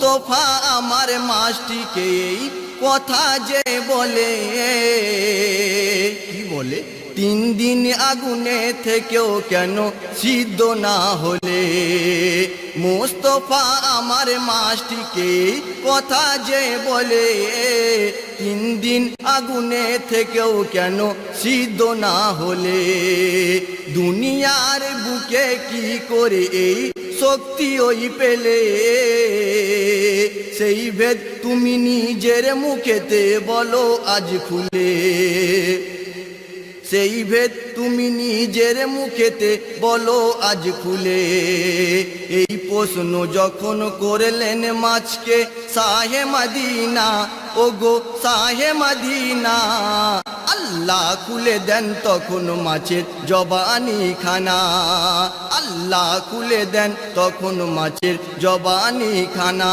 মোস্তফা আমার মাসটিকে এই কথা যে বলে, কি বলে, 3 দিন আগুনে থেকেও কেন সিদ্ধ না হলে। মোস্তফা আমার মাসটিকে কথা যে বলে, 3 দিন আগুনে থেকেও কেন সিদ্ধ না হলে। দুনিয়ার বুকে কি করে এই শক্তি ওই পেলে, সেই ভেদ তুমি নিজের মুখেতে বলো আজ খুলে। সেই ভেদ তুমি নিজের মুখেতে বলো আজ খুলে। এই প্রশ্ন যখন করলেন মাছকে শাহে মদিনা, ও গো শাহে মদিনা, আল্লাহ খুলে দেন তখন মাছের জবানি খানা। আল্লাহ খুলে দেন তখন মাছের জবানি খানা।